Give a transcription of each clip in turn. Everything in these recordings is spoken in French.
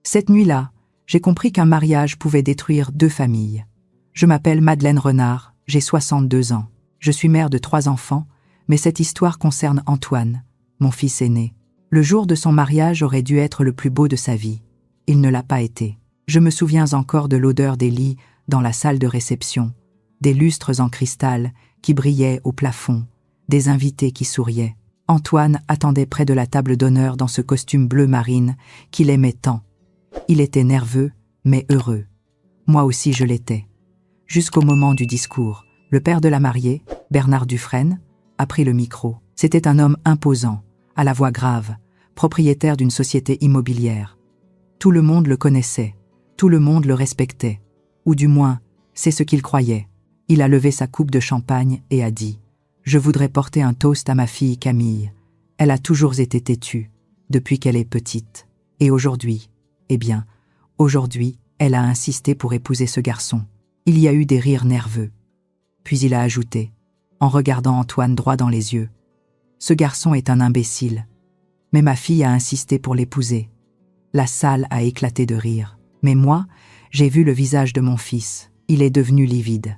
Cette nuit-là, j'ai compris qu'un mariage pouvait détruire 2 familles. Je m'appelle Madeleine Renard, j'ai 62 ans. Je suis mère de 3 enfants, mais cette histoire concerne Antoine, mon fils aîné. Le jour de son mariage aurait dû être le plus beau de sa vie. Il ne l'a pas été. Je me souviens encore de l'odeur des lits dans la salle de réception, des lustres en cristal qui brillaient au plafond, des invités qui souriaient. Antoine attendait près de la table d'honneur dans ce costume bleu marine qu'il aimait tant. Il était nerveux, mais heureux. Moi aussi je l'étais. Jusqu'au moment du discours, le père de la mariée, Bernard Dufresne, a pris le micro. C'était un homme imposant, à la voix grave, propriétaire d'une société immobilière. Tout le monde le connaissait, tout le monde le respectait. Ou du moins, c'est ce qu'il croyait. Il a levé sa coupe de champagne et a dit « Je voudrais porter un toast à ma fille Camille. Elle a toujours été têtue, depuis qu'elle est petite. Et aujourd'hui, eh bien, aujourd'hui, elle a insisté pour épouser ce garçon. » Il y a eu des rires nerveux. Puis il a ajouté, en regardant Antoine droit dans les yeux, « Ce garçon est un imbécile. Mais ma fille a insisté pour l'épouser. » La salle a éclaté de rire. Mais moi, j'ai vu le visage de mon fils. Il est devenu livide.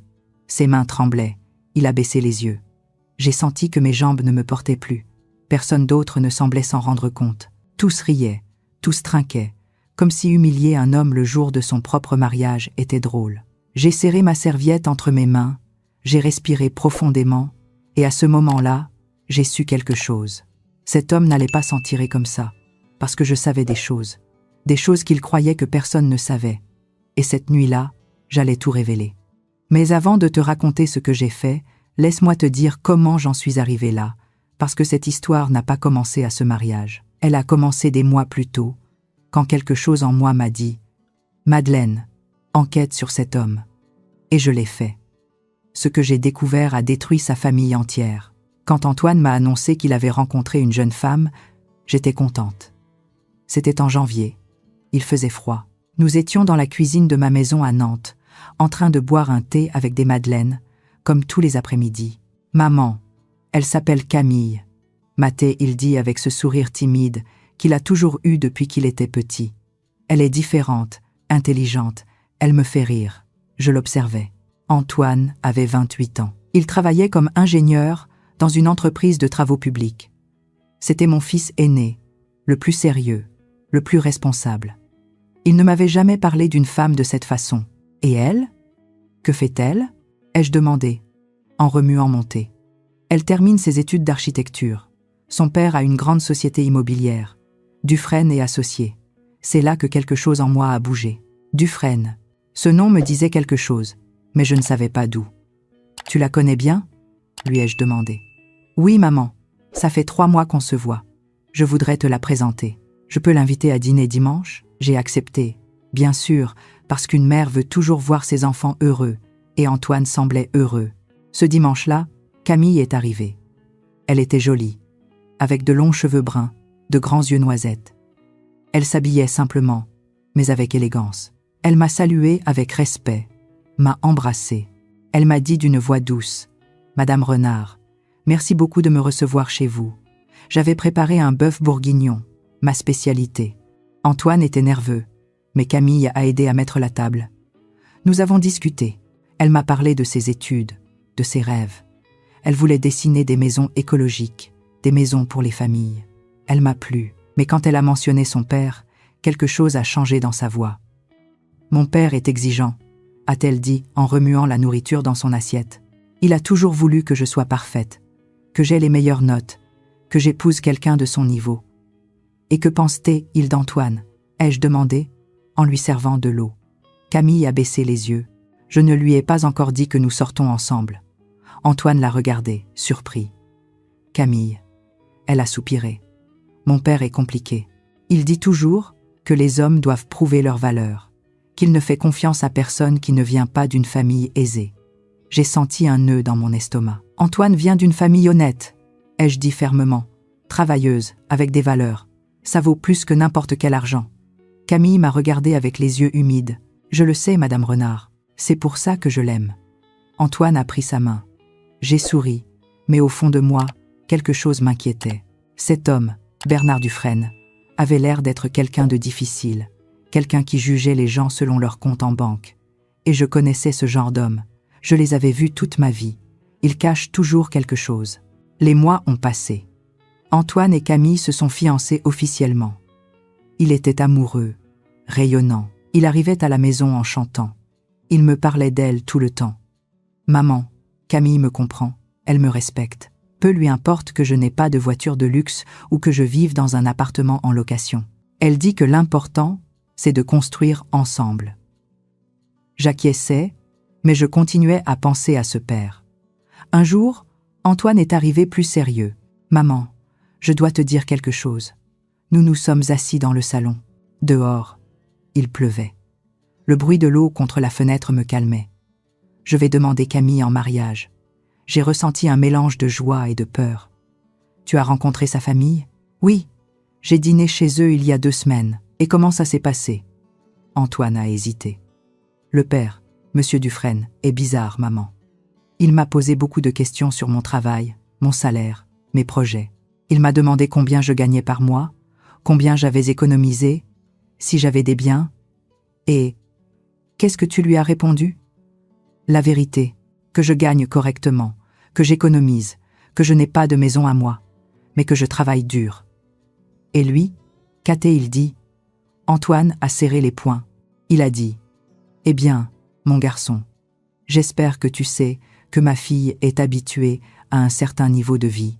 Ses mains tremblaient. Il a baissé les yeux. J'ai senti que mes jambes ne me portaient plus. Personne d'autre ne semblait s'en rendre compte. Tous riaient, tous trinquaient, comme si humilier un homme le jour de son propre mariage était drôle. J'ai serré ma serviette entre mes mains, j'ai respiré profondément, et à ce moment-là, j'ai su quelque chose. Cet homme n'allait pas s'en tirer comme ça, parce que je savais des choses qu'il croyait que personne ne savait. Et cette nuit-là, j'allais tout révéler. Mais avant de te raconter ce que j'ai fait, laisse-moi te dire comment j'en suis arrivé là, parce que cette histoire n'a pas commencé à ce mariage. Elle a commencé des mois plus tôt, quand quelque chose en moi m'a dit « Madeleine, enquête sur cet homme. » Et je l'ai fait. Ce que j'ai découvert a détruit sa famille entière. Quand Antoine m'a annoncé qu'il avait rencontré une jeune femme, j'étais contente. C'était en janvier. Il faisait froid. Nous étions dans la cuisine de ma maison à Nantes, en train de boire un thé avec des madeleines, comme tous les après-midi. « Maman, elle s'appelle Camille. » Mathé, il dit avec ce sourire timide qu'il a toujours eu depuis qu'il était petit. « Elle est différente, intelligente, elle me fait rire. » Je l'observais. Antoine avait 28 ans. Il travaillait comme ingénieur dans une entreprise de travaux publics. C'était mon fils aîné, le plus sérieux, le plus responsable. Il ne m'avait jamais parlé d'une femme de cette façon. Et elle ? Que fait-elle ? Ai-je demandé, en remuant mon thé. Elle termine ses études d'architecture. Son père a une grande société immobilière, Dufresne et Associés. C'est là que quelque chose en moi a bougé. Dufresne. Ce nom me disait quelque chose, mais je ne savais pas d'où. « Tu la connais bien ?» lui ai-je demandé. « Oui, maman. Ça fait 3 mois qu'on se voit. Je voudrais te la présenter. Je peux l'inviter à dîner dimanche ?» J'ai accepté, bien sûr, parce qu'une mère veut toujours voir ses enfants heureux, et Antoine semblait heureux. Ce dimanche-là, Camille est arrivée. Elle était jolie, avec de longs cheveux bruns, de grands yeux noisettes. Elle s'habillait simplement, mais avec élégance. Elle m'a salué avec respect, m'a embrassé. Elle m'a dit d'une voix douce, « Madame Renard, merci beaucoup de me recevoir chez vous. J'avais préparé un bœuf bourguignon, ma spécialité. » Antoine était nerveux, mais Camille a aidé à mettre la table. Nous avons discuté. Elle m'a parlé de ses études, de ses rêves. Elle voulait dessiner des maisons écologiques, des maisons pour les familles. Elle m'a plu, mais quand elle a mentionné son père, quelque chose a changé dans sa voix. « Mon père est exigeant », a-t-elle dit en remuant la nourriture dans son assiette. « Il a toujours voulu que je sois parfaite, que j'aie les meilleures notes, que j'épouse quelqu'un de son niveau. » « Et que pense-t-il d'Antoine ?» ai-je demandé, en lui servant de l'eau. Camille a baissé les yeux. Je ne lui ai pas encore dit que nous sortons ensemble. Antoine l'a regardé, surpris. « Camille. » Elle a soupiré. « Mon père est compliqué. Il dit toujours que les hommes doivent prouver leur valeur, qu'il ne fait confiance à personne qui ne vient pas d'une famille aisée. » J'ai senti un nœud dans mon estomac. « Antoine vient d'une famille honnête, » ai-je dit fermement, travailleuse, avec des valeurs. Ça vaut plus que n'importe quel argent. Camille m'a regardé avec les yeux humides. « Je le sais, Madame Renard. C'est pour ça que je l'aime. » Antoine a pris sa main. J'ai souri, mais au fond de moi, quelque chose m'inquiétait. Cet homme, Bernard Dufresne, avait l'air d'être quelqu'un de difficile, quelqu'un qui jugeait les gens selon leur compte en banque. Et je connaissais ce genre d'homme. Je les avais vus toute ma vie. Ils cachent toujours quelque chose. Les mois ont passé. Antoine et Camille se sont fiancés officiellement. Il était amoureux, rayonnant. Il arrivait à la maison en chantant. Il me parlait d'elle tout le temps. Maman, Camille me comprend, elle me respecte. Peu lui importe que je n'ai pas de voiture de luxe ou que je vive dans un appartement en location. Elle dit que l'important, c'est de construire ensemble. J'acquiesçais, mais je continuais à penser à ce père. Un jour, Antoine est arrivé plus sérieux. « Maman, je dois te dire quelque chose. Nous nous sommes assis dans le salon. Dehors, il pleuvait. Le bruit de l'eau contre la fenêtre me calmait. Je vais demander Camille en mariage. J'ai ressenti un mélange de joie et de peur. Tu as rencontré sa famille? Oui, j'ai dîné chez eux il y a 2 semaines. Et comment ça s'est passé? Antoine a hésité. Le père, Monsieur Dufresne, est bizarre, maman. Il m'a posé beaucoup de questions sur mon travail, mon salaire, mes projets. Il m'a demandé combien je gagnais par mois, combien j'avais économisé, si j'avais des biens. Et qu'est-ce que tu lui as répondu? La vérité, que je gagne correctement, que j'économise, que je n'ai pas de maison à moi, mais que je travaille dur. Et lui, qu'a-t-il dit? Antoine a serré les poings. Il a dit: « Eh bien, mon garçon, j'espère que tu sais que ma fille est habituée à un certain niveau de vie.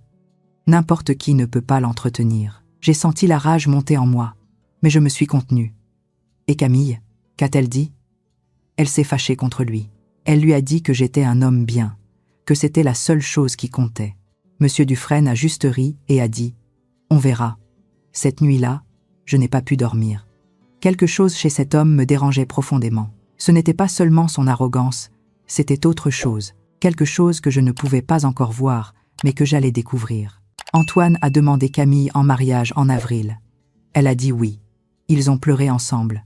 N'importe qui ne peut pas l'entretenir. » J'ai senti la rage monter en moi, mais je me suis contenue. Et Camille, qu'a-t-elle dit? Elle s'est fâchée contre lui. Elle lui a dit que j'étais un homme bien, que c'était la seule chose qui comptait. Monsieur Dufresne a juste ri et a dit: « On verra. » Cette nuit-là, je n'ai pas pu dormir. Quelque chose chez cet homme me dérangeait profondément. Ce n'était pas seulement son arrogance, c'était autre chose, quelque chose que je ne pouvais pas encore voir, mais que j'allais découvrir. Antoine a demandé Camille en mariage en avril. Elle a dit oui. Ils ont pleuré ensemble.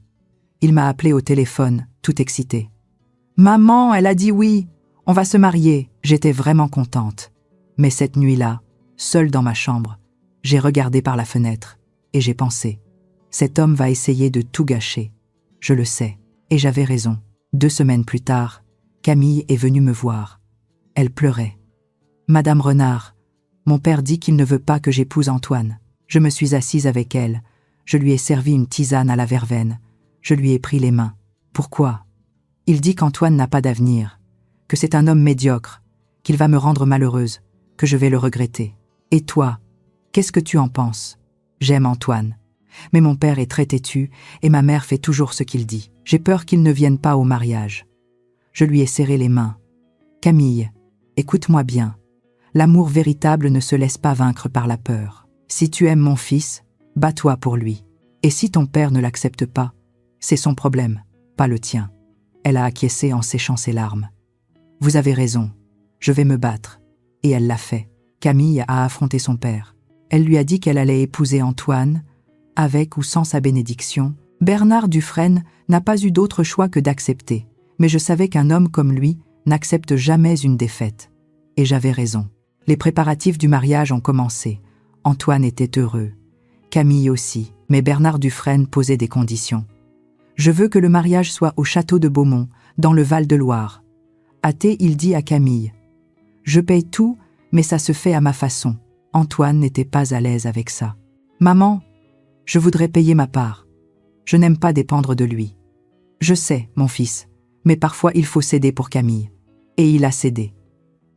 Il m'a appelé au téléphone, tout excité. « Maman, elle a dit oui, on va se marier. » J'étais vraiment contente. Mais cette nuit-là, seule dans ma chambre, j'ai regardé par la fenêtre et j'ai pensé: cet homme va essayer de tout gâcher. Je le sais. Et j'avais raison. 2 semaines plus tard, Camille est venue me voir. Elle pleurait. « Madame Renard, mon père dit qu'il ne veut pas que j'épouse Antoine. » Je me suis assise avec elle. Je lui ai servi une tisane à la verveine. Je lui ai pris les mains. « Pourquoi ? » Il dit qu'Antoine n'a pas d'avenir, que c'est un homme médiocre, qu'il va me rendre malheureuse, que je vais le regretter. Et toi, qu'est-ce que tu en penses? J'aime Antoine. Mais mon père est très têtu et ma mère fait toujours ce qu'il dit. J'ai peur qu'il ne vienne pas au mariage. Je lui ai serré les mains. « Camille, écoute-moi bien. L'amour véritable ne se laisse pas vaincre par la peur. Si tu aimes mon fils, bats-toi pour lui. Et si ton père ne l'accepte pas, c'est son problème, pas le tien. » Elle a acquiescé en séchant ses larmes. « Vous avez raison, je vais me battre. » Et elle l'a fait. Camille a affronté son père. Elle lui a dit qu'elle allait épouser Antoine, avec ou sans sa bénédiction. Bernard Dufresne n'a pas eu d'autre choix que d'accepter, mais je savais qu'un homme comme lui n'accepte jamais une défaite. Et j'avais raison. Les préparatifs du mariage ont commencé. Antoine était heureux. Camille aussi, mais Bernard Dufresne posait des conditions. « Je veux que le mariage soit au château de Beaumont, dans le Val-de-Loire. » Il dit à Camille. « Je paye tout, mais ça se fait à ma façon. » Antoine n'était pas à l'aise avec ça. « Maman, je voudrais payer ma part. Je n'aime pas dépendre de lui. »« Je sais, mon fils, mais parfois il faut céder pour Camille. » Et il a cédé.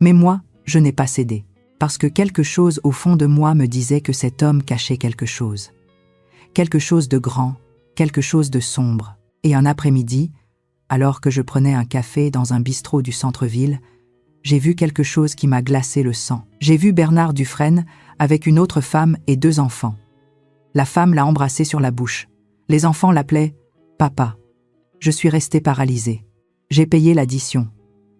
Mais moi, je n'ai pas cédé, parce que quelque chose au fond de moi me disait que cet homme cachait quelque chose. Quelque chose de grand, quelque chose de sombre. Et un après-midi, alors que je prenais un café dans un bistrot du centre-ville, j'ai vu quelque chose qui m'a glacé le sang. J'ai vu Bernard Dufresne avec une autre femme et 2 enfants. La femme l'a embrassé sur la bouche. Les enfants l'appelaient « Papa ». Je suis restée paralysée. J'ai payé l'addition.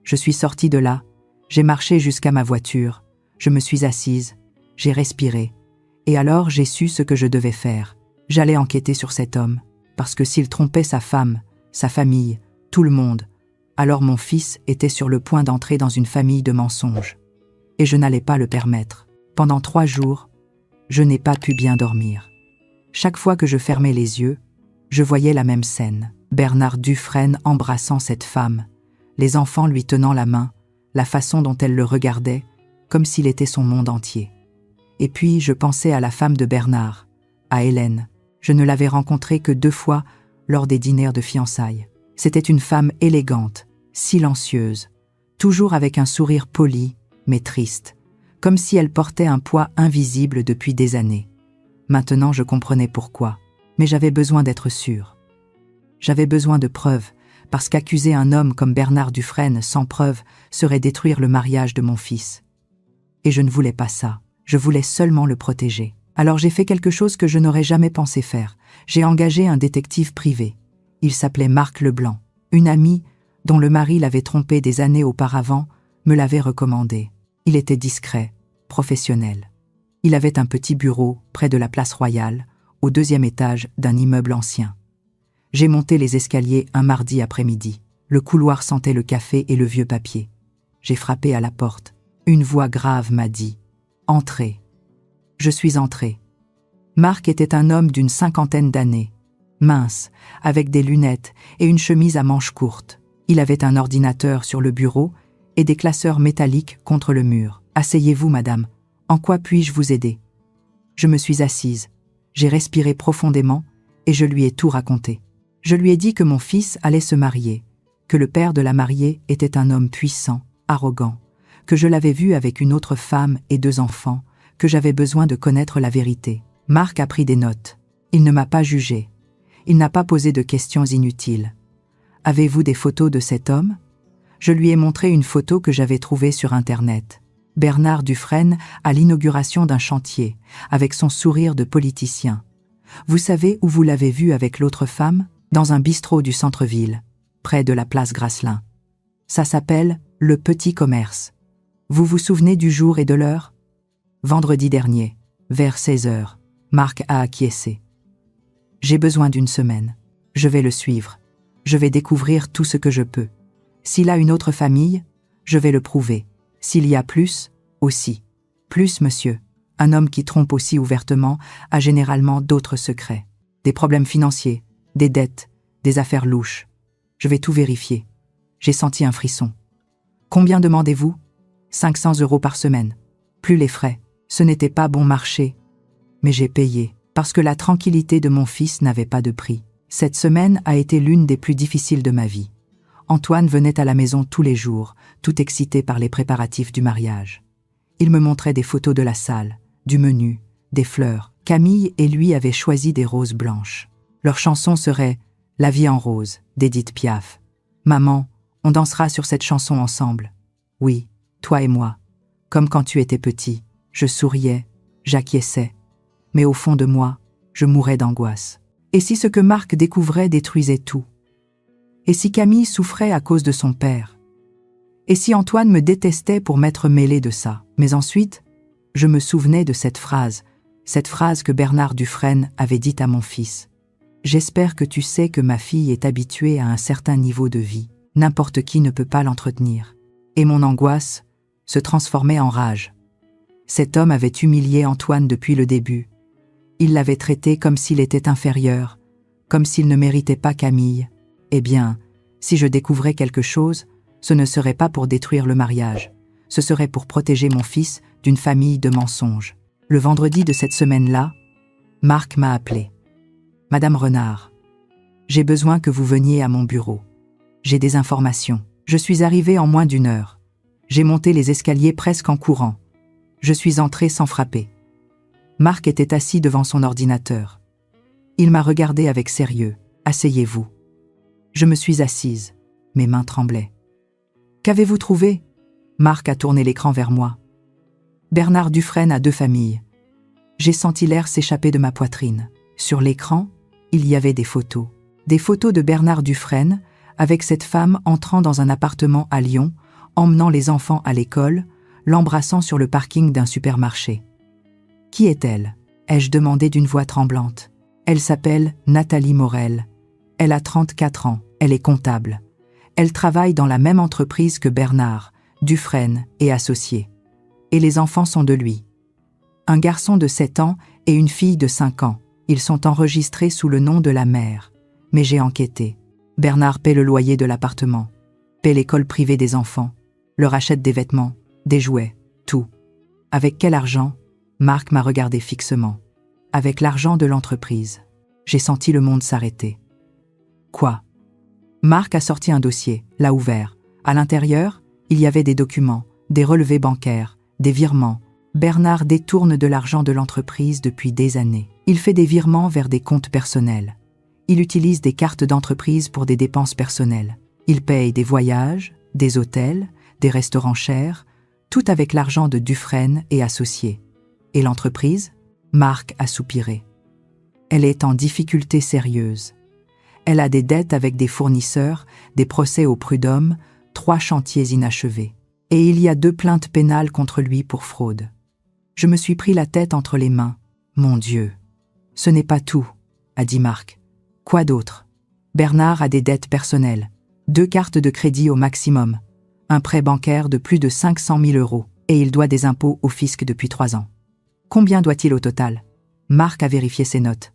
Je suis sortie de là. J'ai marché jusqu'à ma voiture. Je me suis assise. J'ai respiré. Et alors j'ai su ce que je devais faire. J'allais enquêter sur cet homme. Parce que s'il trompait sa femme, sa famille, tout le monde, alors mon fils était sur le point d'entrer dans une famille de mensonges. Et je n'allais pas le permettre. Pendant 3 jours, je n'ai pas pu bien dormir. Chaque fois que je fermais les yeux, Je voyais la même scène. Bernard Dufresne embrassant cette femme, les enfants lui tenant la main, la façon dont elle le regardait, comme s'il était son monde entier. Et puis je pensais à la femme de Bernard, à Hélène. Je ne l'avais rencontrée que 2 fois lors des dîners de fiançailles. C'était une femme élégante, silencieuse, toujours avec un sourire poli, mais triste, comme si elle portait un poids invisible depuis des années. Maintenant je comprenais pourquoi, mais j'avais besoin d'être sûre. J'avais besoin de preuves, parce qu'accuser un homme comme Bernard Dufresne sans preuve serait détruire le mariage de mon fils. Et je ne voulais pas ça, je voulais seulement le protéger. Alors j'ai fait quelque chose que je n'aurais jamais pensé faire. J'ai engagé un détective privé. Il s'appelait Marc Leblanc. Une amie, dont le mari l'avait trompé des années auparavant, me l'avait recommandé. Il était discret, professionnel. Il avait un petit bureau près de la place Royale, au 2e étage d'un immeuble ancien. J'ai monté les escaliers un mardi après-midi. Le couloir sentait le café et le vieux papier. J'ai frappé à la porte. Une voix grave m'a dit « Entrez ». Je suis entré. Marc était un homme d'une 50aine d'années, mince, avec des lunettes et une chemise à manches courtes. Il avait un ordinateur sur le bureau et des classeurs métalliques contre le mur. « Asseyez-vous, madame. En quoi puis-je vous aider ?» Je me suis assise. J'ai respiré profondément et je lui ai tout raconté. Je lui ai dit que mon fils allait se marier, que le père de la mariée était un homme puissant, arrogant, que je l'avais vu avec une autre femme et 2 enfants, que j'avais besoin de connaître la vérité. Marc a pris des notes. Il ne m'a pas jugé. Il n'a pas posé de questions inutiles. « Avez-vous des photos de cet homme ?» Je lui ai montré une photo que j'avais trouvée sur Internet. Bernard Dufresne à l'inauguration d'un chantier, avec son sourire de politicien. Vous savez où vous l'avez vu avec l'autre femme ? Dans un bistrot du centre-ville, près de la place Grasselin. Ça s'appelle « Le Petit Commerce ». Vous vous souvenez du jour et de l'heure ? Vendredi dernier, vers 16h, Marc a acquiescé. J'ai besoin d'une semaine. Je vais le suivre. Je vais découvrir tout ce que je peux. S'il a une autre famille, je vais le prouver. S'il y a plus, aussi. Plus, monsieur. Un homme qui trompe aussi ouvertement a généralement d'autres secrets. Des problèmes financiers, des dettes, des affaires louches. Je vais tout vérifier. J'ai senti un frisson. Combien demandez-vous ? 500 € par semaine. Plus les frais. Ce n'était pas bon marché. Mais j'ai payé, parce que la tranquillité de mon fils n'avait pas de prix. Cette semaine a été l'une des plus difficiles de ma vie. Antoine venait à la maison tous les jours, tout excité par les préparatifs du mariage. Il me montrait des photos de la salle, du menu, des fleurs. Camille et lui avaient choisi des roses blanches. Leur chanson serait « La vie en rose » d'Édith Piaf. « Maman, on dansera sur cette chanson ensemble. » Oui, toi et moi. Comme quand tu étais petit. Je souriais, j'acquiesçais. Mais au fond de moi, je mourais d'angoisse. Et si ce que Marc découvrait détruisait tout ? Et si Camille souffrait à cause de son père ? Et si Antoine me détestait pour m'être mêlé de ça ? Mais ensuite, je me souvenais de cette phrase que Bernard Dufresne avait dite à mon fils. « J'espère que tu sais que ma fille est habituée à un certain niveau de vie. N'importe qui ne peut pas l'entretenir. » Et mon angoisse se transformait en rage. Cet homme avait humilié Antoine depuis le début. Il l'avait traité comme s'il était inférieur, comme s'il ne méritait pas Camille. Eh bien, si je découvrais quelque chose, ce ne serait pas pour détruire le mariage. Ce serait pour protéger mon fils d'une famille de mensonges. Le vendredi de cette semaine-là, Marc m'a appelé. « Madame Renard, j'ai besoin que vous veniez à mon bureau. J'ai des informations. » Je suis arrivée en moins d'1 heure. J'ai monté les escaliers presque en courant. Je suis entrée sans frapper. Marc était assis devant son ordinateur. Il m'a regardé avec sérieux. « Asseyez-vous. » Je me suis assise. Mes mains tremblaient. « Qu'avez-vous trouvé ?» Marc a tourné l'écran vers moi. « Bernard Dufresne a 2 familles. » J'ai senti l'air s'échapper de ma poitrine. Sur l'écran, il y avait des photos. Des photos de Bernard Dufresne avec cette femme entrant dans un appartement à Lyon, emmenant les enfants à l'école, l'embrassant sur le parking d'un supermarché. « Qui est-elle » ai-je demandé d'une voix tremblante. « Elle s'appelle Nathalie Morel. Elle a 34 ans. Elle est comptable. Elle travaille dans la même entreprise que Bernard, Dufresne et associés. Et les enfants sont de lui. Un garçon de 7 ans et une fille de 5 ans. Ils sont enregistrés sous le nom de la mère. Mais j'ai enquêté. Bernard paie le loyer de l'appartement, paie l'école privée des enfants, leur achète des vêtements, des jouets, tout. Avec quel argent? Marc m'a regardé fixement. Avec l'argent de l'entreprise. J'ai senti le monde s'arrêter. Quoi? Marc a sorti un dossier, l'a ouvert. À l'intérieur, il y avait des documents, des relevés bancaires, des virements. Bernard détourne de l'argent de l'entreprise depuis des années. Il fait des virements vers des comptes personnels. Il utilise des cartes d'entreprise pour des dépenses personnelles. Il paye des voyages, des hôtels, des restaurants chers, tout avec l'argent de Dufresne et associés. Et l'entreprise? Marc a soupiré. Elle est en difficulté sérieuse. Elle a des dettes avec des fournisseurs, des procès au prud'homme, 3 chantiers inachevés. Et il y a 2 plaintes pénales contre lui pour fraude. Je me suis pris la tête entre les mains. Mon Dieu. Ce n'est pas tout, a dit Marc. Quoi d'autre? Bernard a des dettes personnelles, 2 cartes de crédit au maximum, un prêt bancaire de plus de 500 000 €, et il doit des impôts au fisc depuis 3 ans. Combien doit-il au total? Marc a vérifié ses notes.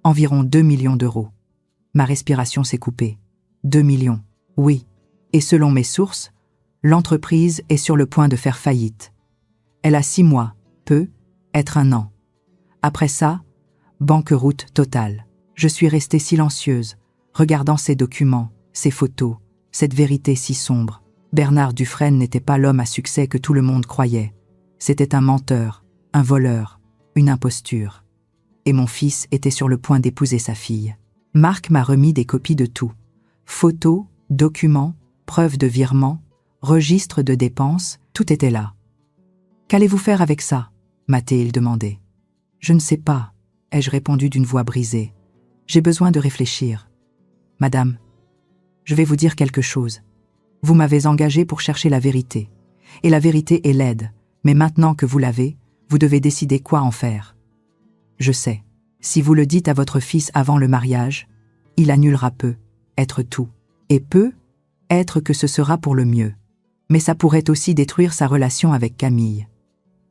Environ 2 millions d'euros. Ma respiration s'est coupée. 2 millions, oui. Et selon mes sources, l'entreprise est sur le point de faire faillite. Elle a 6 mois, peut être 1 an. Après ça, banqueroute totale. Je suis restée silencieuse, regardant ces documents, ces photos, cette vérité si sombre. Bernard Dufresne n'était pas l'homme à succès que tout le monde croyait. C'était un menteur, un voleur, une imposture. Et mon fils était sur le point d'épouser sa fille. Marc m'a remis des copies de tout. Photos, documents, preuves de virement, registres de dépenses, tout était là. « Qu'allez-vous faire avec ça ?» m'a-t-il demandé. « Je ne sais pas », ai-je répondu d'une voix brisée. « J'ai besoin de réfléchir. »« Madame, je vais vous dire quelque chose. Vous m'avez engagé pour chercher la vérité. Et la vérité est laide, mais maintenant que vous l'avez, vous devez décider quoi en faire. Je sais. Si vous le dites à votre fils avant le mariage, il annulera peut être tout. Et peut être que ce sera pour le mieux. Mais ça pourrait aussi détruire sa relation avec Camille.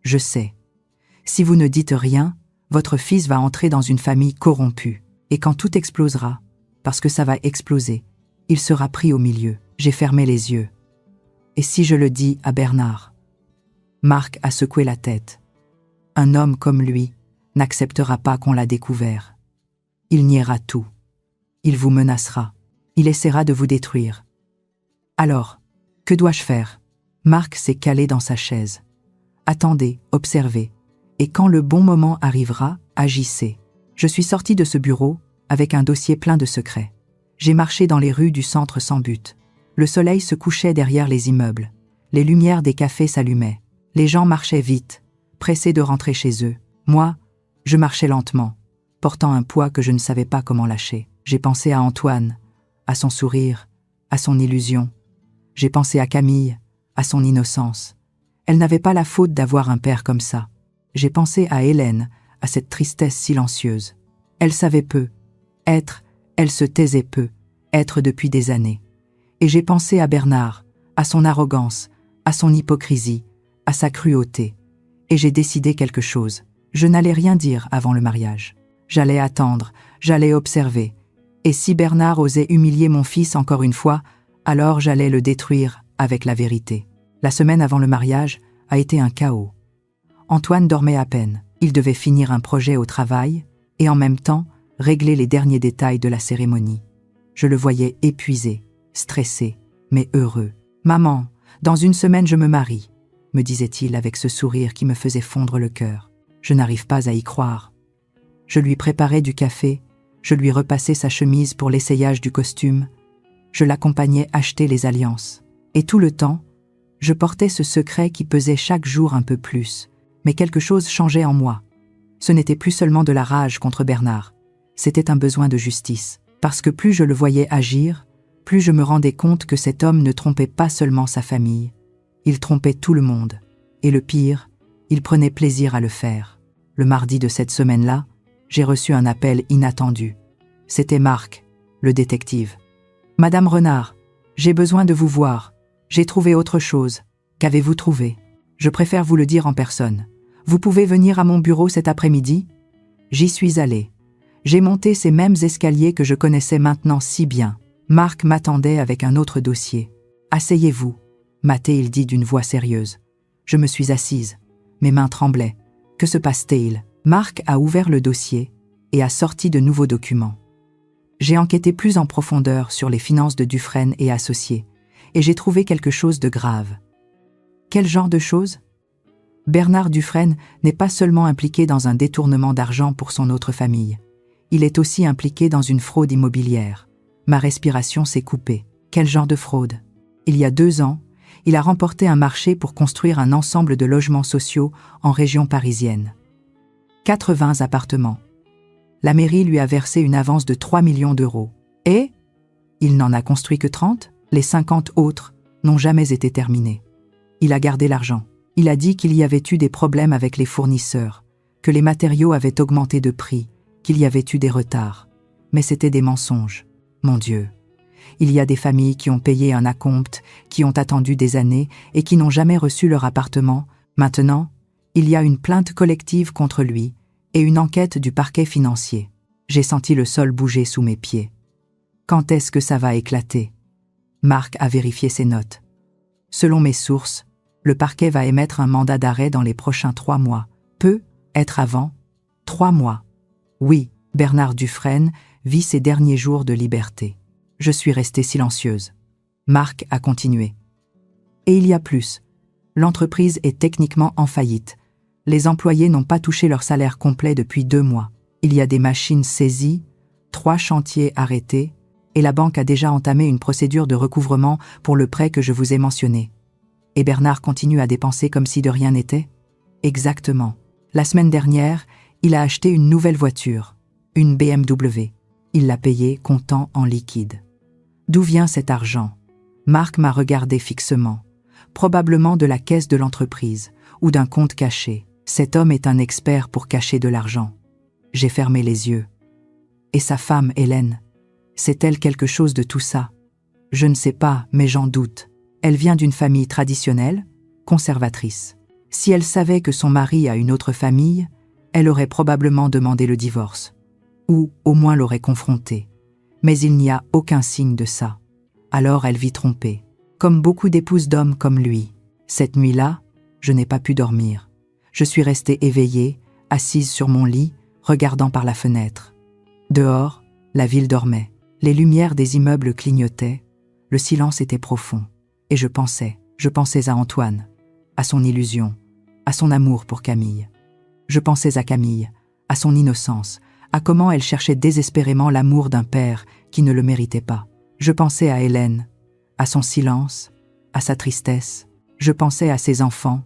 Je sais. Si vous ne dites rien, votre fils va entrer dans une famille corrompue. Et quand tout explosera, parce que ça va exploser, il sera pris au milieu. J'ai fermé les yeux. Et si je le dis à Bernard? Marc a secoué la tête. Un homme comme lui n'acceptera pas qu'on l'a découvert. Il niera tout. Il vous menacera. Il essaiera de vous détruire. Alors, que dois-je faire? Marc s'est calé dans sa chaise. Attendez, observez. Et quand le bon moment arrivera, agissez. Je suis sorti de ce bureau avec un dossier plein de secrets. J'ai marché dans les rues du centre sans but. Le soleil se couchait derrière les immeubles. Les lumières des cafés s'allumaient. Les gens marchaient vite, pressés de rentrer chez eux. Moi, je marchais lentement, portant un poids que je ne savais pas comment lâcher. J'ai pensé à Antoine, à son sourire, à son illusion. J'ai pensé à Camille, à son innocence. Elle n'avait pas la faute d'avoir un père comme ça. J'ai pensé à Hélène, à cette tristesse silencieuse. Elle savait peu. Être, elle se taisait peu. Être depuis des années. Et j'ai pensé à Bernard, à son arrogance, à son hypocrisie, à sa cruauté. Et j'ai décidé quelque chose. Je n'allais rien dire avant le mariage. J'allais attendre, j'allais observer. Et si Bernard osait humilier mon fils encore une fois, alors j'allais le détruire avec la vérité. La semaine avant le mariage a été un chaos. Antoine dormait à peine. Il devait finir un projet au travail et en même temps régler les derniers détails de la cérémonie. Je le voyais épuisé, stressé, mais heureux. « Maman, dans 1 semaine je me marie », me disait-il avec ce sourire qui me faisait fondre le cœur. Je n'arrive pas à y croire. Je lui préparais du café, je lui repassais sa chemise pour l'essayage du costume, je l'accompagnais acheter les alliances. Et tout le temps, je portais ce secret qui pesait chaque jour un peu plus, mais quelque chose changeait en moi. Ce n'était plus seulement de la rage contre Bernard, c'était un besoin de justice. Parce que plus je le voyais agir, plus je me rendais compte que cet homme ne trompait pas seulement sa famille, il trompait tout le monde. Et le pire, il prenait plaisir à le faire. Le mardi de cette semaine-là, j'ai reçu un appel inattendu. C'était Marc, le détective. « Madame Renard, j'ai besoin de vous voir. J'ai trouvé autre chose. Qu'avez-vous trouvé? Je préfère vous le dire en personne. Vous pouvez venir à mon bureau cet après-midi ?» J'y suis allée. J'ai monté ces mêmes escaliers que je connaissais maintenant si bien. Marc m'attendait avec un autre dossier. « Asseyez-vous » m'a-t-il dit d'une voix sérieuse. Je me suis assise. Mes mains tremblaient. Que se passe-t-il? Marc a ouvert le dossier et a sorti de nouveaux documents. J'ai enquêté plus en profondeur sur les finances de Dufresne et associés, et j'ai trouvé quelque chose de grave. Quel genre de chose? Bernard Dufresne n'est pas seulement impliqué dans un détournement d'argent pour son autre famille. Il est aussi impliqué dans une fraude immobilière. Ma respiration s'est coupée. Quel genre de fraude? Il y a 2 ans, il a remporté un marché pour construire un ensemble de logements sociaux en région parisienne. 80 appartements. La mairie lui a versé une avance de 3 millions d'euros. Et il n'en a construit que 30. Les 50 autres n'ont jamais été terminés. Il a gardé l'argent. Il a dit qu'il y avait eu des problèmes avec les fournisseurs, que les matériaux avaient augmenté de prix, qu'il y avait eu des retards. Mais c'était des mensonges. Mon Dieu. Il y a des familles qui ont payé un acompte, qui ont attendu des années et qui n'ont jamais reçu leur appartement. Maintenant, il y a une plainte collective contre lui et une enquête du parquet financier. J'ai senti le sol bouger sous mes pieds. Quand est-ce que ça va éclater? Marc a vérifié ses notes. Selon mes sources, le parquet va émettre un mandat d'arrêt dans les prochains 3 mois. Peut être avant 3 mois. Oui, Bernard Dufresne vit ses derniers jours de liberté. Je suis restée silencieuse. Marc a continué. Et il y a plus. L'entreprise est techniquement en faillite. Les employés n'ont pas touché leur salaire complet depuis 2 mois. Il y a des machines saisies, 3 chantiers arrêtés, et la banque a déjà entamé une procédure de recouvrement pour le prêt que je vous ai mentionné. Et Bernard continue à dépenser comme si de rien n'était? Exactement. La semaine dernière, il a acheté une nouvelle voiture, une BMW. Il l'a payée comptant en liquide. D'où vient cet argent? Marc m'a regardé fixement. Probablement de la caisse de l'entreprise ou d'un compte caché. Cet homme est un expert pour cacher de l'argent. J'ai fermé les yeux. Et sa femme, Hélène, sait-elle quelque chose de tout ça? Je ne sais pas, mais j'en doute. Elle vient d'une famille traditionnelle, conservatrice. Si elle savait que son mari a une autre famille, elle aurait probablement demandé le divorce. Ou au moins l'aurait confronté. Mais il n'y a aucun signe de ça. Alors elle vit trompée. Comme beaucoup d'épouses d'hommes comme lui. Cette nuit-là, je n'ai pas pu dormir. Je suis restée éveillée, assise sur mon lit, regardant par la fenêtre. Dehors, la ville dormait. Les lumières des immeubles clignotaient. Le silence était profond. Et je pensais à Antoine, à son illusion, à son amour pour Camille. Je pensais à Camille, à son innocence, à comment elle cherchait désespérément l'amour d'un père qui ne le méritait pas. Je pensais à Hélène, à son silence, à sa tristesse. Je pensais à ses enfants,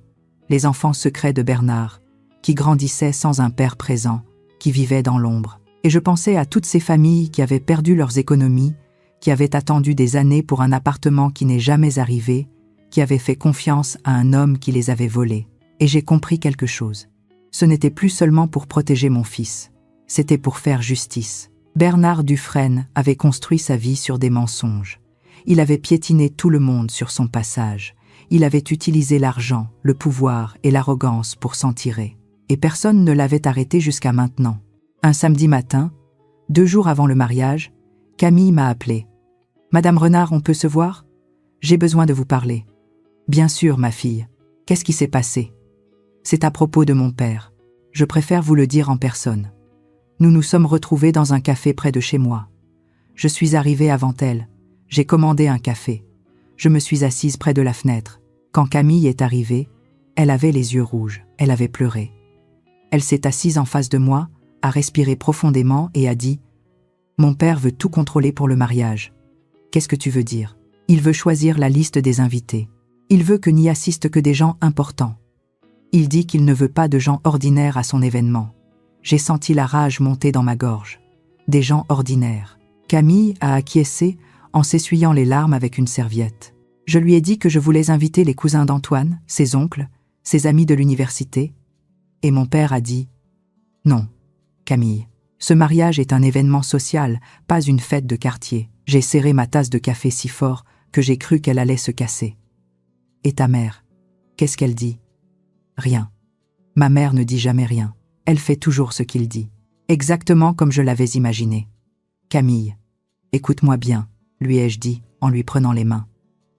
les enfants secrets de Bernard, qui grandissaient sans un père présent, qui vivaient dans l'ombre. Et je pensais à toutes ces familles qui avaient perdu leurs économies, qui avaient attendu des années pour un appartement qui n'est jamais arrivé, qui avaient fait confiance à un homme qui les avait volés. Et j'ai compris quelque chose. Ce n'était plus seulement pour protéger mon fils. C'était pour faire justice. Bernard Dufresne avait construit sa vie sur des mensonges. Il avait piétiné tout le monde sur son passage. Il avait utilisé l'argent, le pouvoir et l'arrogance pour s'en tirer. Et personne ne l'avait arrêté jusqu'à maintenant. Un samedi matin, 2 jours avant le mariage, Camille m'a appelé. « Madame Renard, on peut se voir? J'ai besoin de vous parler. »« Bien sûr, ma fille. Qu'est-ce qui s'est passé? » ?»« C'est à propos de mon père. Je préfère vous le dire en personne. Nous nous sommes retrouvés dans un café près de chez moi. Je suis arrivée avant elle. J'ai commandé un café. Je me suis assise près de la fenêtre. Quand Camille est arrivée, elle avait les yeux rouges. Elle avait pleuré. Elle s'est assise en face de moi, a respiré profondément et a dit « Mon père veut tout contrôler pour le mariage. Qu'est-ce que tu veux dire? Il veut choisir la liste des invités. Il veut que n'y assistent que des gens importants. Il dit qu'il ne veut pas de gens ordinaires à son événement. » J'ai senti la rage monter dans ma gorge. Des gens ordinaires. Camille a acquiescé en s'essuyant les larmes avec une serviette. Je lui ai dit que je voulais inviter les cousins d'Antoine, ses oncles, ses amis de l'université. Et mon père a dit « Non, Camille, ce mariage est un événement social, pas une fête de quartier. » J'ai serré ma tasse de café si fort que j'ai cru qu'elle allait se casser. « Et ta mère, qu'est-ce qu'elle dit? » « Rien. Ma mère ne dit jamais rien. Elle fait toujours ce qu'il dit. exactement comme je l'avais imaginé. Camille, écoute-moi bien, lui ai-je dit en lui prenant les mains.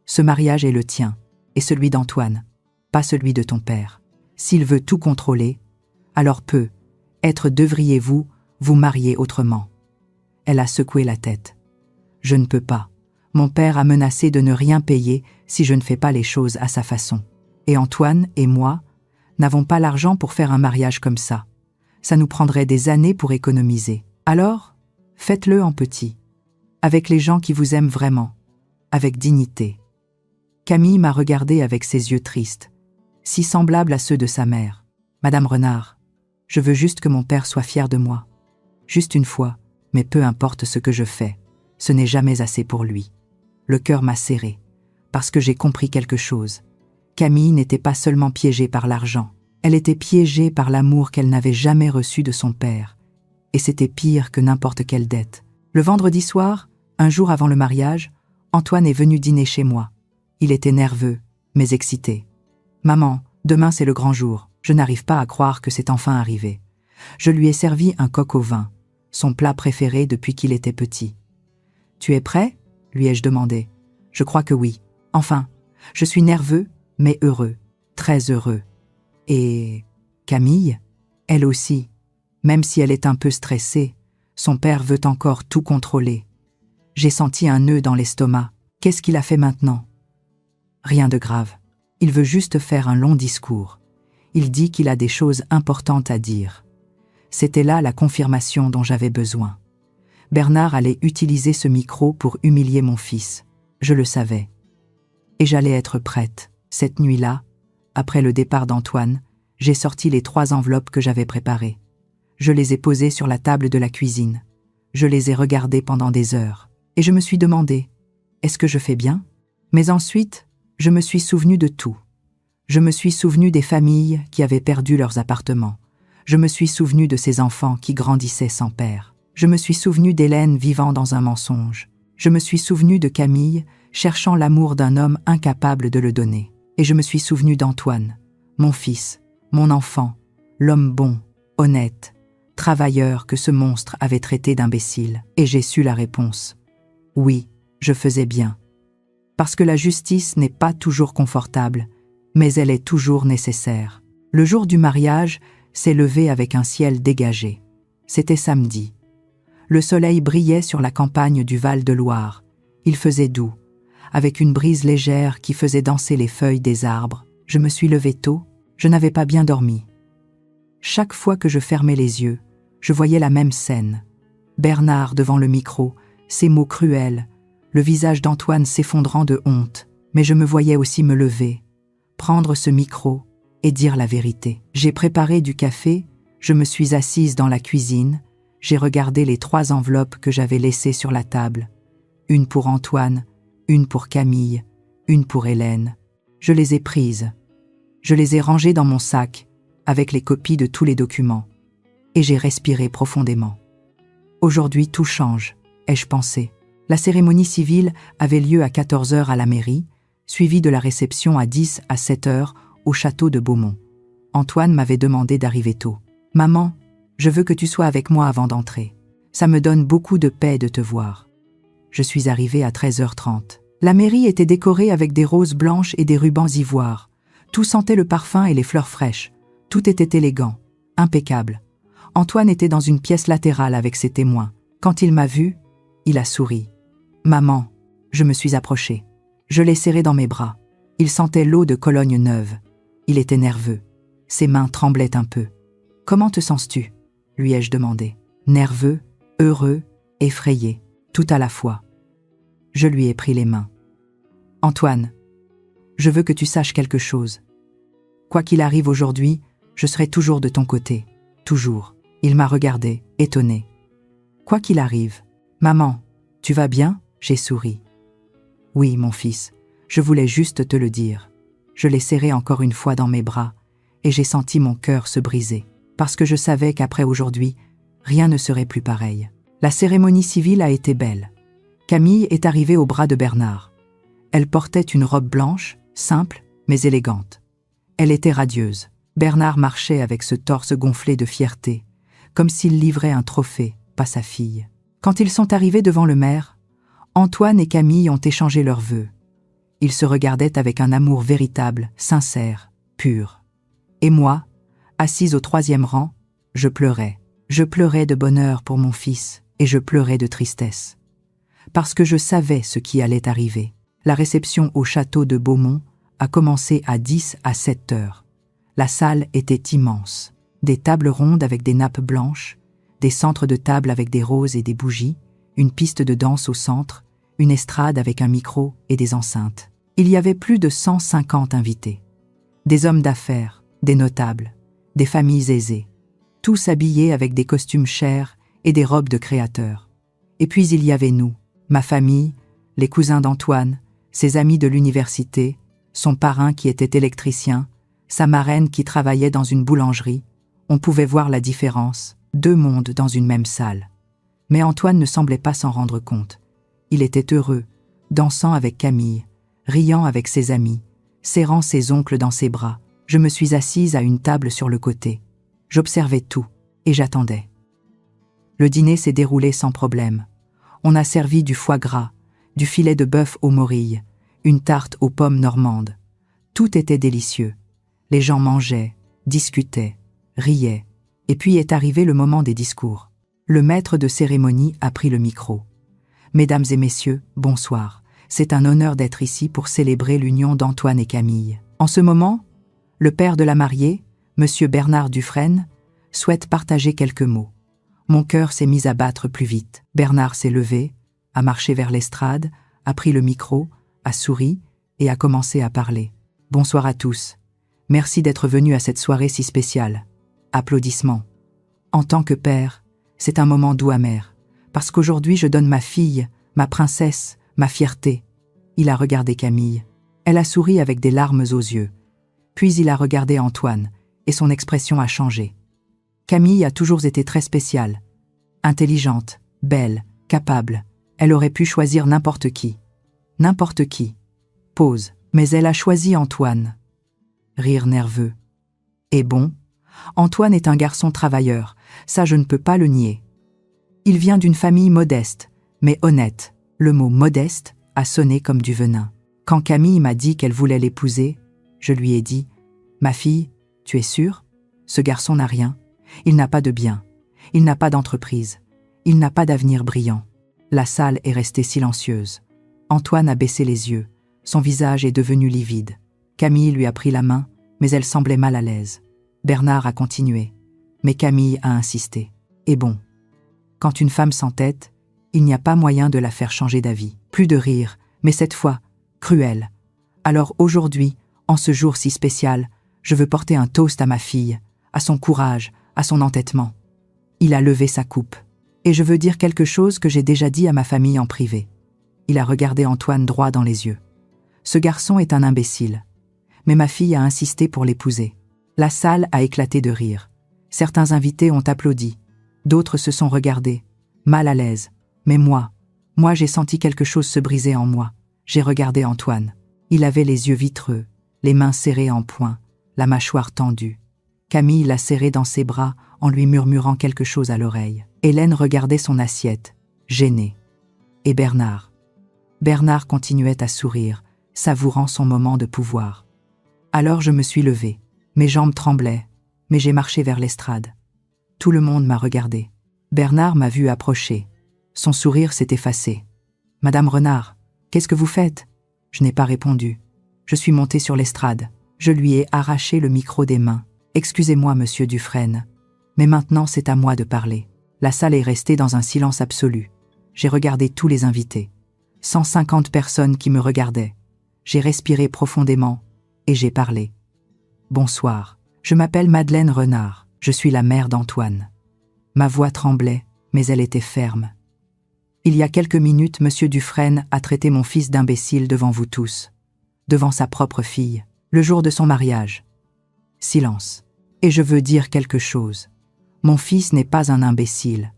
Ce mariage est le tien, et celui d'Antoine, pas celui de ton père. S'il veut tout contrôler, alors devriez-vous vous marier autrement. Elle a secoué la tête. Je ne peux pas. Mon père a menacé de ne rien payer si je ne fais pas les choses à sa façon. Et Antoine et moi n'avons pas l'argent pour faire un mariage comme ça. Ça nous prendrait des années pour économiser. Alors, faites-le en petit, avec les gens qui vous aiment vraiment, avec dignité. Camille m'a regardé avec ses yeux tristes, si semblables à ceux de sa mère. Madame Renard, je veux juste que mon père soit fier de moi. Juste une fois, mais peu importe ce que je fais, ce n'est jamais assez pour lui. Le cœur m'a serré, parce que j'ai compris quelque chose. Camille n'était pas seulement piégée par l'argent, elle était piégée par l'amour qu'elle n'avait jamais reçu de son père. Et c'était pire que n'importe quelle dette. Le vendredi soir, un jour avant le mariage, Antoine est venu dîner chez moi. Il était nerveux, mais excité. « Maman, demain c'est le grand jour. Je n'arrive pas à croire que c'est enfin arrivé. » Je lui ai servi un coq au vin, son plat préféré depuis qu'il était petit. « Tu es prêt ?» lui ai-je demandé. « Je crois que oui. Enfin, je suis nerveux, mais heureux, très heureux. » Et Camille, elle aussi, même si elle est un peu stressée, son père veut encore tout contrôler. J'ai senti un nœud dans l'estomac. Qu'est-ce qu'il a fait maintenant? Rien de grave. Il veut juste faire un long discours. Il dit qu'il a des choses importantes à dire. C'était là la confirmation dont j'avais besoin. Bernard allait utiliser ce micro pour humilier mon fils. Je le savais. Et j'allais être prête. Cette nuit-là, après le départ d'Antoine, j'ai sorti les 3 enveloppes que j'avais préparées. Je les ai posées sur la table de la cuisine. Je les ai regardées pendant des heures. Et je me suis demandé, est-ce que je fais bien? Mais ensuite, je me suis souvenu de tout. Je me suis souvenu des familles qui avaient perdu leurs appartements. Je me suis souvenu de ces enfants qui grandissaient sans père. Je me suis souvenu d'Hélène vivant dans un mensonge. Je me suis souvenu de Camille cherchant l'amour d'un homme incapable de le donner. Et je me suis souvenu d'Antoine, mon fils, mon enfant, l'homme bon, honnête, travailleur que ce monstre avait traité d'imbécile. Et j'ai su la réponse. Oui, je faisais bien. Parce que la justice n'est pas toujours confortable, mais elle est toujours nécessaire. Le jour du mariage s'est levé avec un ciel dégagé. C'était samedi. Le soleil brillait sur la campagne du Val-de-Loire. Il faisait doux, avec une brise légère qui faisait danser les feuilles des arbres. Je me suis levée tôt, je n'avais pas bien dormi. Chaque fois que je fermais les yeux, je voyais la même scène. Bernard devant le micro, ses mots cruels, le visage d'Antoine s'effondrant de honte, mais je me voyais aussi me lever, prendre ce micro et dire la vérité. J'ai préparé du café, je me suis assise dans la cuisine, j'ai regardé les 3 enveloppes que j'avais laissées sur la table. Une pour Antoine, une pour Camille, une pour Hélène. Je les ai prises. Je les ai rangées dans mon sac, avec les copies de tous les documents. Et j'ai respiré profondément. Aujourd'hui, tout change, ai-je pensé. La cérémonie civile avait lieu à 14 h à la mairie, suivie de la réception à 10 à 7 h au château de Beaumont. Antoine m'avait demandé d'arriver tôt. « Maman, je veux que tu sois avec moi avant d'entrer. Ça me donne beaucoup de paix de te voir. » Je suis arrivée à 13h30. La mairie était décorée avec des roses blanches et des rubans ivoire. Tout sentait le parfum et les fleurs fraîches. Tout était élégant, impeccable. Antoine était dans une pièce latérale avec ses témoins. Quand il m'a vue, il a souri. « Maman !» Je me suis approchée. Je l'ai serré dans mes bras. Il sentait l'eau de Cologne neuve. Il était nerveux. Ses mains tremblaient un peu. « Comment te sens-tu » lui ai-je demandé. Nerveux, heureux, effrayé, tout à la fois. Je lui ai pris les mains. « Antoine, je veux que tu saches quelque chose. Quoi qu'il arrive aujourd'hui, je serai toujours de ton côté. Toujours. » Il m'a regardé, étonné. « Quoi qu'il arrive. »« Maman, tu vas bien ?» J'ai souri. « Oui, mon fils, je voulais juste te le dire. » Je l'ai serré encore une fois dans mes bras et j'ai senti mon cœur se briser. Parce que je savais qu'après aujourd'hui, rien ne serait plus pareil. La cérémonie civile a été belle. Camille est arrivée au bras de Bernard. Elle portait une robe blanche, simple, mais élégante. Elle était radieuse. Bernard marchait avec ce torse gonflé de fierté, comme s'il livrait un trophée, pas sa fille. Quand ils sont arrivés devant le maire, Antoine et Camille ont échangé leurs vœux. Ils se regardaient avec un amour véritable, sincère, pur. Et moi, assise au 3e rang, je pleurais. Je pleurais de bonheur pour mon fils et je pleurais de tristesse. Parce que je savais ce qui allait arriver. La réception au château de Beaumont a commencé à 10 à 7 heures. La salle était immense. Des tables rondes avec des nappes blanches, des centres de table avec des roses et des bougies, une piste de danse au centre, une estrade avec un micro et des enceintes. Il y avait plus de 150 invités. Des hommes d'affaires, des notables, des familles aisées, tous habillés avec des costumes chers et des robes de créateurs. Et puis il y avait nous, ma famille, les cousins d'Antoine, ses amis de l'université, son parrain qui était électricien, sa marraine qui travaillait dans une boulangerie. On pouvait voir la différence, 2 mondes dans une même salle. Mais Antoine ne semblait pas s'en rendre compte. Il était heureux, dansant avec Camille, riant avec ses amis, serrant ses oncles dans ses bras. Je me suis assise à une table sur le côté. J'observais tout, et j'attendais. Le dîner s'est déroulé sans problème. On a servi du foie gras, du filet de bœuf aux morilles, une tarte aux pommes normandes. Tout était délicieux. Les gens mangeaient, discutaient, riaient. Et puis est arrivé le moment des discours. Le maître de cérémonie a pris le micro. « Mesdames et messieurs, bonsoir. C'est un honneur d'être ici pour célébrer l'union d'Antoine et Camille. En ce moment, le père de la mariée, M. Bernard Dufresne, souhaite partager quelques mots. Mon cœur s'est mis à battre plus vite. Bernard s'est levé, a marché vers l'estrade, a pris le micro, a souri et a commencé à parler. « Bonsoir à tous. Merci d'être venus à cette soirée si spéciale. » Applaudissements. En tant que père, c'est un moment doux amer, parce qu'aujourd'hui je donne ma fille, ma princesse, ma fierté. Il a regardé Camille. Elle a souri avec des larmes aux yeux. Puis il a regardé Antoine, et son expression a changé. Camille a toujours été très spéciale. Intelligente, belle, capable. Elle aurait pu choisir n'importe qui. N'importe qui. Pause. Mais elle a choisi Antoine. Rire nerveux. Et bon, Antoine est un garçon travailleur, ça je ne peux pas le nier. Il vient d'une famille modeste, mais honnête. Le mot « modeste » a sonné comme du venin. Quand Camille m'a dit qu'elle voulait l'épouser, je lui ai dit « Ma fille, tu es sûre? Ce garçon n'a rien. Il n'a pas de bien. Il n'a pas d'entreprise. Il n'a pas d'avenir brillant. » La salle est restée silencieuse. Antoine a baissé les yeux. Son visage est devenu livide. Camille lui a pris la main, mais elle semblait mal à l'aise. Bernard a continué, mais Camille a insisté. Et bon, quand une femme s'entête, il n'y a pas moyen de la faire changer d'avis. Plus de rire, mais cette fois, cruel. Alors aujourd'hui, en ce jour si spécial, je veux porter un toast à ma fille, à son courage, à son entêtement. Il a levé sa coupe. Et je veux dire quelque chose que j'ai déjà dit à ma famille en privé. Il a regardé Antoine droit dans les yeux. Ce garçon est un imbécile. Mais ma fille a insisté pour l'épouser. La salle a éclaté de rire. Certains invités ont applaudi. D'autres se sont regardés, mal à l'aise. Mais moi j'ai senti quelque chose se briser en moi. J'ai regardé Antoine. Il avait les yeux vitreux, les mains serrées en poing, la mâchoire tendue. Camille l'a serré dans ses bras en lui murmurant quelque chose à l'oreille. Hélène regardait son assiette, gênée. Et Bernard continuait à sourire, savourant son moment de pouvoir. Alors je me suis levée. Mes jambes tremblaient, mais j'ai marché vers l'estrade. Tout le monde m'a regardé. Bernard m'a vu approcher. Son sourire s'est effacé. « Madame Renard, qu'est-ce que vous faites ?» Je n'ai pas répondu. Je suis montée sur l'estrade. Je lui ai arraché le micro des mains. « Excusez-moi, monsieur Dufresne, mais maintenant c'est à moi de parler. » La salle est restée dans un silence absolu. J'ai regardé tous les invités. 150 personnes qui me regardaient. J'ai respiré profondément et j'ai parlé. « Bonsoir, je m'appelle Madeleine Renard. Je suis la mère d'Antoine. » Ma voix tremblait, mais elle était ferme. « Il y a quelques minutes, monsieur Dufresne a traité mon fils d'imbécile devant vous tous, devant sa propre fille, le jour de son mariage. » Silence. Et je veux dire quelque chose. Mon fils n'est pas un imbécile.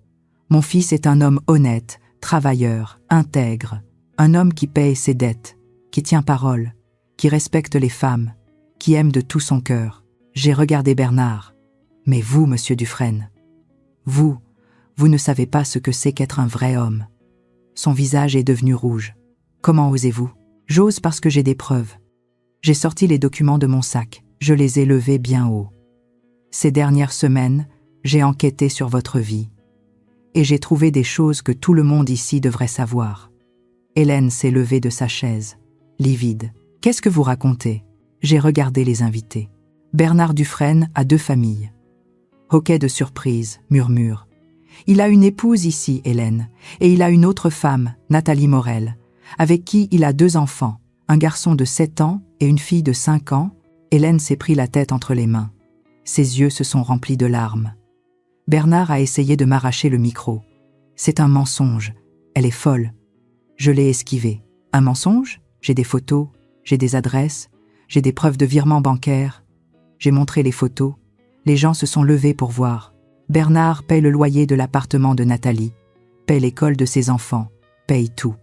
Mon fils est un homme honnête, travailleur, intègre, un homme qui paye ses dettes, qui tient parole, qui respecte les femmes, qui aime de tout son cœur. J'ai regardé Bernard. « Mais vous, monsieur Dufresne, Vous ne savez pas ce que c'est qu'être un vrai homme. » Son visage est devenu rouge. « Comment osez-vous » ? « J'ose parce que j'ai des preuves. » J'ai sorti les documents de mon sac. Je les ai levés bien haut. « Ces dernières semaines, j'ai enquêté sur votre vie. Et j'ai trouvé des choses que tout le monde ici devrait savoir. » Hélène s'est levée de sa chaise, livide. « Qu'est-ce que vous racontez ?» J'ai regardé les invités. Bernard Dufresne a 2 familles. Hoquet de surprise, murmure. Il a une épouse ici, Hélène, et il a une autre femme, Nathalie Morel, avec qui il a 2 enfants, un garçon de 7 ans et une fille de 5 ans. Hélène s'est pris la tête entre les mains. Ses yeux se sont remplis de larmes. Bernard a essayé de m'arracher le micro. « C'est un mensonge. Elle est folle. » Je l'ai esquivé. « Un mensonge ? J'ai des photos, j'ai des adresses, j'ai des preuves de virement bancaire. » J'ai montré les photos. Les gens se sont levés pour voir. Bernard paie le loyer de l'appartement de Nathalie, paie l'école de ses enfants, paye tout.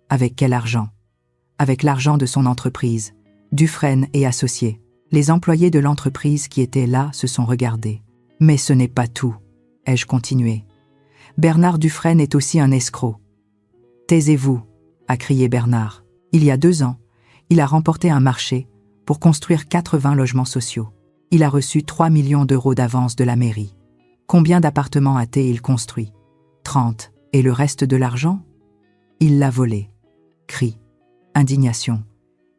Avec quel argent ? Avec l'argent de son entreprise, Dufresne et associés. Les employés de l'entreprise qui étaient là se sont regardés. « Mais ce n'est pas tout, » ai-je continué. Bernard Dufresne est aussi un escroc. « Taisez-vous, » a crié Bernard. Il y a 2 ans, il a remporté un marché pour construire 80 logements sociaux. Il a reçu 3 millions d'euros d'avance de la mairie. Combien d'appartements a-t-il construit ? 30. Et le reste de l'argent ? Il l'a volé. Cri. Indignation.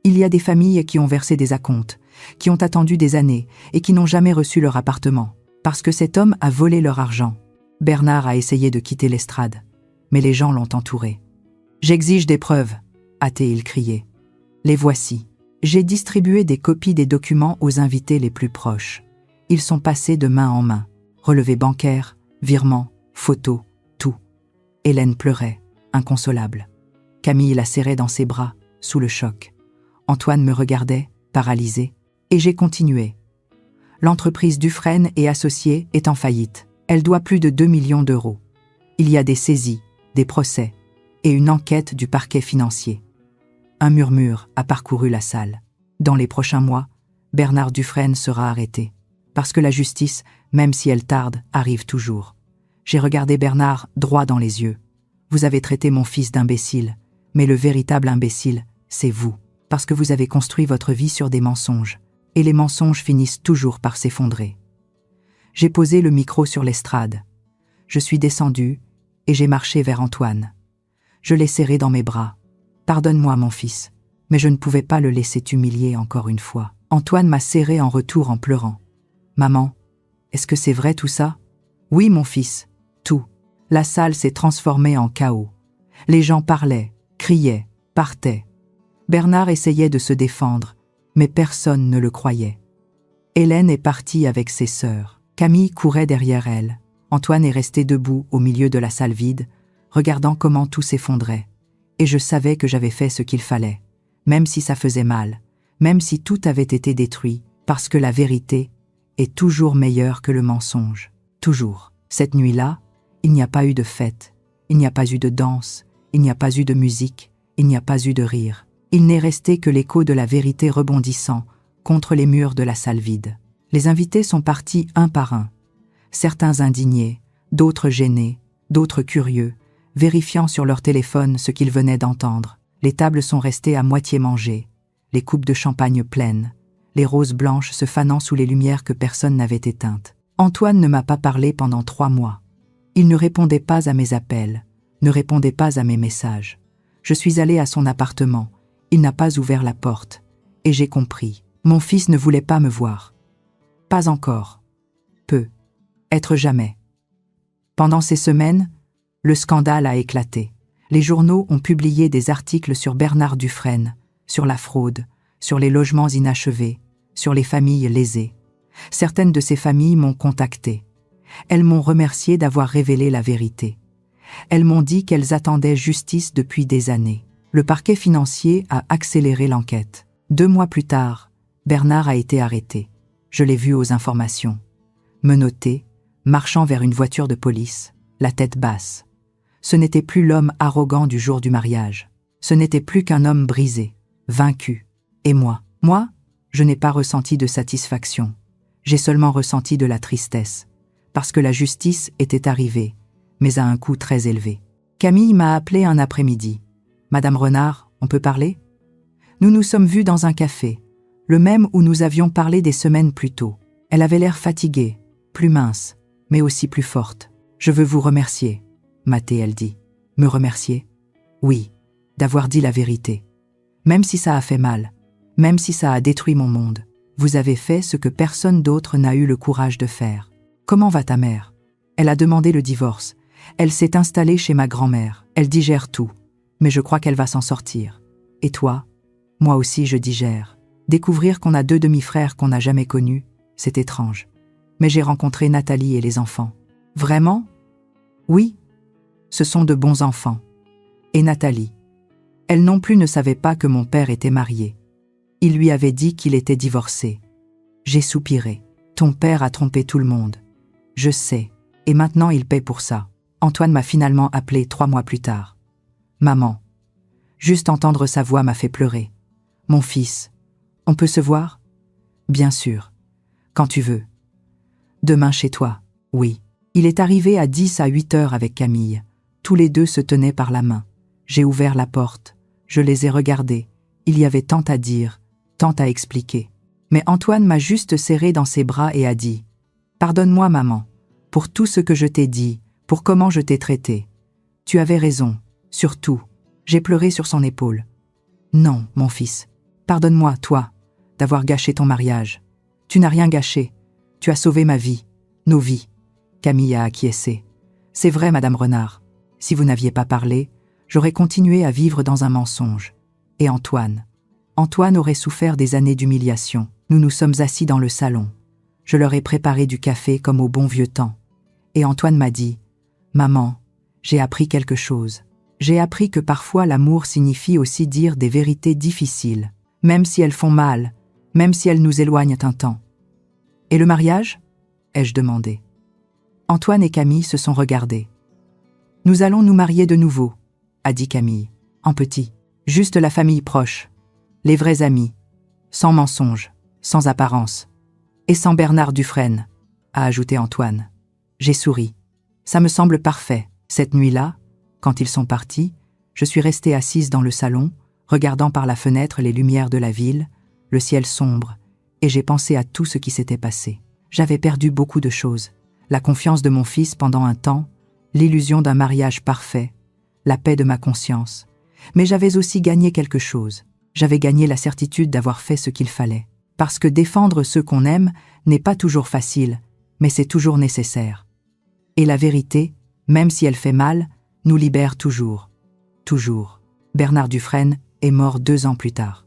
Il y a des familles qui ont versé des acomptes, qui ont attendu des années et qui n'ont jamais reçu leur appartement, parce que cet homme a volé leur argent. Bernard a essayé de quitter l'estrade, mais les gens l'ont entouré. « J'exige des preuves », a-t-il crié. « Les voici. » J'ai distribué des copies des documents aux invités les plus proches. Ils sont passés de main en main. Relevés bancaires, virements, photos, tout. Hélène pleurait, inconsolable. Camille la serrait dans ses bras, sous le choc. Antoine me regardait, paralysé, et j'ai continué. L'entreprise Dufresne et Associés est en faillite. Elle doit plus de 2 millions d'euros. Il y a des saisies, des procès, et une enquête du parquet financier. Un murmure a parcouru la salle. Dans les prochains mois, Bernard Dufresne sera arrêté. Parce que la justice, même si elle tarde, arrive toujours. J'ai regardé Bernard droit dans les yeux. Vous avez traité mon fils d'imbécile, mais le véritable imbécile, c'est vous. Parce que vous avez construit votre vie sur des mensonges. Et les mensonges finissent toujours par s'effondrer. J'ai posé le micro sur l'estrade. Je suis descendu et j'ai marché vers Antoine. Je l'ai serré dans mes bras. « Pardonne-moi, mon fils, mais je ne pouvais pas le laisser t'humilier encore une fois. » Antoine m'a serré en retour en pleurant. « Maman, est-ce que c'est vrai tout ça ?»« Oui, mon fils, tout. » La salle s'est transformée en chaos. Les gens parlaient, criaient, partaient. Bernard essayait de se défendre, mais personne ne le croyait. Hélène est partie avec ses sœurs. Camille courait derrière elle. Antoine est resté debout au milieu de la salle vide, regardant comment tout s'effondrait. Et je savais que j'avais fait ce qu'il fallait, même si ça faisait mal, même si tout avait été détruit, parce que la vérité est toujours meilleure que le mensonge. Toujours. Cette nuit-là, il n'y a pas eu de fête, il n'y a pas eu de danse, il n'y a pas eu de musique, il n'y a pas eu de rire. Il n'est resté que l'écho de la vérité rebondissant contre les murs de la salle vide. Les invités sont partis un par un. Certains indignés, d'autres gênés, d'autres curieux, vérifiant sur leur téléphone ce qu'ils venaient d'entendre. Les tables sont restées à moitié mangées, les coupes de champagne pleines, les roses blanches se fanant sous les lumières que personne n'avait éteintes. Antoine ne m'a pas parlé pendant 3 mois. Il ne répondait pas à mes appels, ne répondait pas à mes messages. Je suis allée à son appartement, il n'a pas ouvert la porte, et j'ai compris. Mon fils ne voulait pas me voir. Pas encore. Peu. Être jamais. Pendant ces semaines, le scandale a éclaté. Les journaux ont publié des articles sur Bernard Dufresne, sur la fraude, sur les logements inachevés, sur les familles lésées. Certaines de ces familles m'ont contacté. Elles m'ont remercié d'avoir révélé la vérité. Elles m'ont dit qu'elles attendaient justice depuis des années. Le parquet financier a accéléré l'enquête. 2 mois plus tard, Bernard a été arrêté. Je l'ai vu aux informations. Menotté, marchant vers une voiture de police, la tête basse. Ce n'était plus l'homme arrogant du jour du mariage. Ce n'était plus qu'un homme brisé, vaincu. Et moi, je n'ai pas ressenti de satisfaction. J'ai seulement ressenti de la tristesse. parce que la justice était arrivée, mais à un coût très élevé. Camille m'a appelé un après-midi. « Madame Renard, on peut parler ?» Nous nous sommes vus dans un café, le même où nous avions parlé des semaines plus tôt. Elle avait l'air fatiguée, plus mince, mais aussi plus forte. « Je veux vous remercier, » m'a-t-elle dit. « Me remercier ? Oui, d'avoir dit la vérité. Même si ça a fait mal, même si ça a détruit mon monde, vous avez fait ce que personne d'autre n'a eu le courage de faire. Comment va ta mère ? Elle a demandé le divorce. Elle s'est installée chez ma grand-mère. Elle digère tout, mais je crois qu'elle va s'en sortir. Et toi ? Moi aussi je digère. Découvrir qu'on a 2 demi-frères qu'on n'a jamais connus, c'est étrange. Mais j'ai rencontré Nathalie et les enfants. Vraiment ? Oui, ce sont de bons enfants. Et Nathalie. Elle non plus ne savait pas que mon père était marié. Il lui avait dit qu'il était divorcé. J'ai soupiré. Ton père a trompé tout le monde. Je sais. Et maintenant il paie pour ça. Antoine m'a finalement appelé 3 mois plus tard. Maman. Juste entendre sa voix m'a fait pleurer. Mon fils. On peut se voir ? Bien sûr. Quand tu veux. Demain chez toi. Oui. Il est arrivé à 10 à 8 heures avec Camille. Tous les deux se tenaient par la main. J'ai ouvert la porte. Je les ai regardés. Il y avait tant à dire, tant à expliquer. Mais Antoine m'a juste serré dans ses bras et a dit « Pardonne-moi, maman, pour tout ce que je t'ai dit, pour comment je t'ai traité. Tu avais raison, surtout. » J'ai pleuré sur son épaule. « Non, mon fils. Pardonne-moi, toi, d'avoir gâché ton mariage. Tu n'as rien gâché. Tu as sauvé ma vie, nos vies. » Camille a acquiescé. « C'est vrai, Madame Renard. Si vous n'aviez pas parlé, j'aurais continué à vivre dans un mensonge. Et Antoine. Antoine aurait souffert des années d'humiliation. Nous nous sommes assis dans le salon. Je leur ai préparé du café comme au bon vieux temps. Et Antoine m'a dit « Maman, j'ai appris quelque chose. J'ai appris que parfois l'amour signifie aussi dire des vérités difficiles, même si elles font mal, même si elles nous éloignent un temps. » « Et le mariage ?» ai-je demandé. Antoine et Camille se sont regardés. « Nous allons nous marier de nouveau, » a dit Camille, en petit. Juste la famille proche, les vrais amis, sans mensonge, sans apparence. Et sans Bernard Dufresne, a ajouté Antoine. J'ai souri. Ça me semble parfait. Cette nuit-là, quand ils sont partis, je suis restée assise dans le salon, regardant par la fenêtre les lumières de la ville, le ciel sombre, et j'ai pensé à tout ce qui s'était passé. J'avais perdu beaucoup de choses. La confiance de mon fils pendant un temps, l'illusion d'un mariage parfait, la paix de ma conscience. Mais j'avais aussi gagné quelque chose. J'avais gagné la certitude d'avoir fait ce qu'il fallait. Parce que défendre ceux qu'on aime n'est pas toujours facile, mais c'est toujours nécessaire. Et la vérité, même si elle fait mal, nous libère toujours. Toujours. Bernard Dufresne est mort 2 ans plus tard.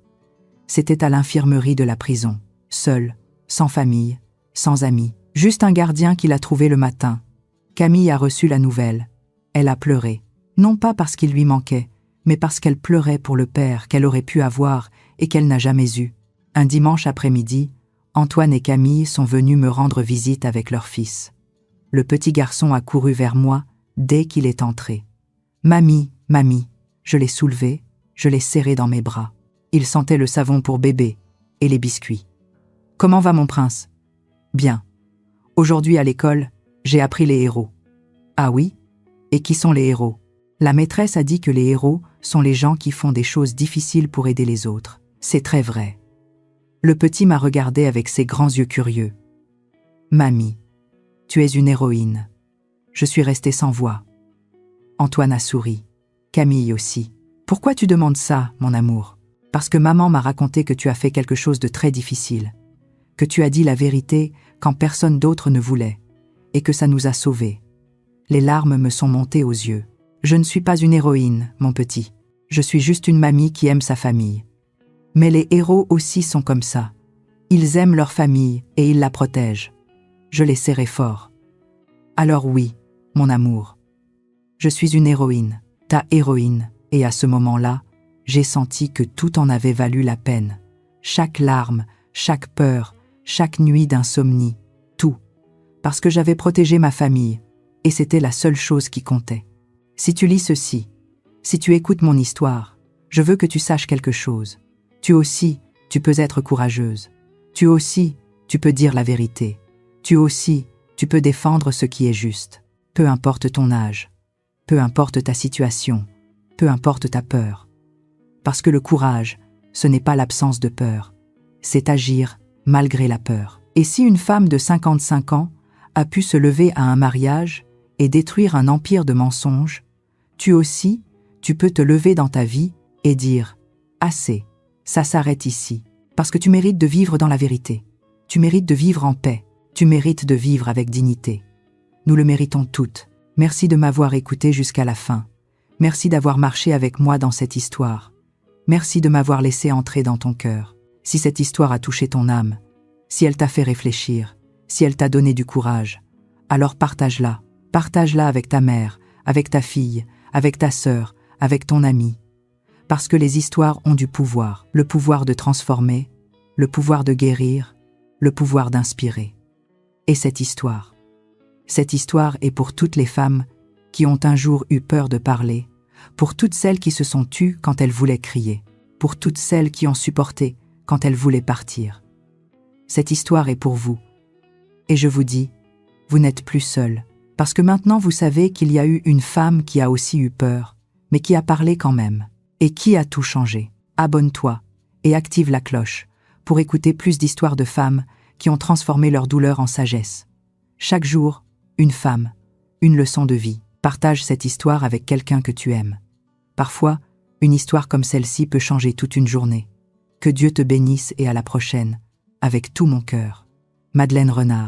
C'était à l'infirmerie de la prison, seul, sans famille, sans amis, juste un gardien qui l'a trouvé le matin. Camille a reçu la nouvelle. Elle a pleuré, non pas parce qu'il lui manquait, mais parce qu'elle pleurait pour le père qu'elle aurait pu avoir et qu'elle n'a jamais eu. Un dimanche après-midi, Antoine et Camille sont venus me rendre visite avec leur fils. Le petit garçon a couru vers moi dès qu'il est entré. « Mamie, mamie !» Je l'ai soulevé, je l'ai serré dans mes bras. Il sentait le savon pour bébé et les biscuits. « Comment va mon prince ?»« Bien. Aujourd'hui à l'école, j'ai appris les héros. »« Ah oui ? Et qui sont les héros ?» La maîtresse a dit que les héros sont les gens qui font des choses difficiles pour aider les autres. C'est très vrai. Le petit m'a regardé avec ses grands yeux curieux. « Mamie, tu es une héroïne. » Je suis restée sans voix. Antoine a souri. Camille aussi. « Pourquoi tu demandes ça, mon amour ? Parce que maman m'a raconté que tu as fait quelque chose de très difficile, que tu as dit la vérité quand personne d'autre ne voulait, et que ça nous a sauvés. » Les larmes me sont montées aux yeux. Je ne suis pas une héroïne, mon petit. Je suis juste une mamie qui aime sa famille. Mais les héros aussi sont comme ça. Ils aiment leur famille et ils la protègent. Je les serrai fort. Alors oui, mon amour. Je suis une héroïne, ta héroïne, et à ce moment-là, j'ai senti que tout en avait valu la peine. Chaque larme, chaque peur, chaque nuit d'insomnie, tout. Parce que j'avais protégé ma famille, et c'était la seule chose qui comptait. Si tu lis ceci, si tu écoutes mon histoire, je veux que tu saches quelque chose. Tu aussi, tu peux être courageuse. Tu aussi, tu peux dire la vérité. Tu aussi, Tu peux défendre ce qui est juste. Peu importe ton âge. Peu importe ta situation. Peu importe ta peur. Parce que le courage, ce n'est pas l'absence de peur. C'est agir malgré la peur. Et si une femme de 55 ans a pu se lever à un mariage et détruire un empire de mensonges, tu aussi, tu peux te lever dans ta vie et dire « Assez, ça s'arrête ici ». Parce que tu mérites de vivre dans la vérité. Tu mérites de vivre en paix. Tu mérites de vivre avec dignité. Nous le méritons toutes. Merci de m'avoir écouté jusqu'à la fin. Merci d'avoir marché avec moi dans cette histoire. Merci de m'avoir laissé entrer dans ton cœur. Si cette histoire a touché ton âme, si elle t'a fait réfléchir, si elle t'a donné du courage, alors partage-la. Partage-la avec ta mère, avec ta fille, avec ta sœur, avec ton ami. Parce que les histoires ont du pouvoir. Le pouvoir de transformer, le pouvoir de guérir, le pouvoir d'inspirer. Et cette histoire est pour toutes les femmes qui ont un jour eu peur de parler, pour toutes celles qui se sont tues quand elles voulaient crier, pour toutes celles qui ont supporté quand elles voulaient partir. Cette histoire est pour vous. Et je vous dis, vous n'êtes plus seuls, parce que maintenant vous savez qu'il y a eu une femme qui a aussi eu peur, mais qui a parlé quand même, et qui a tout changé. Abonne-toi et active la cloche pour écouter plus d'histoires de femmes qui ont transformé leur douleur en sagesse. Chaque jour, une femme, une leçon de vie. Partage cette histoire avec quelqu'un que tu aimes. Parfois, une histoire comme celle-ci peut changer toute une journée. Que Dieu te bénisse et à la prochaine, avec tout mon cœur. Madeleine Renard.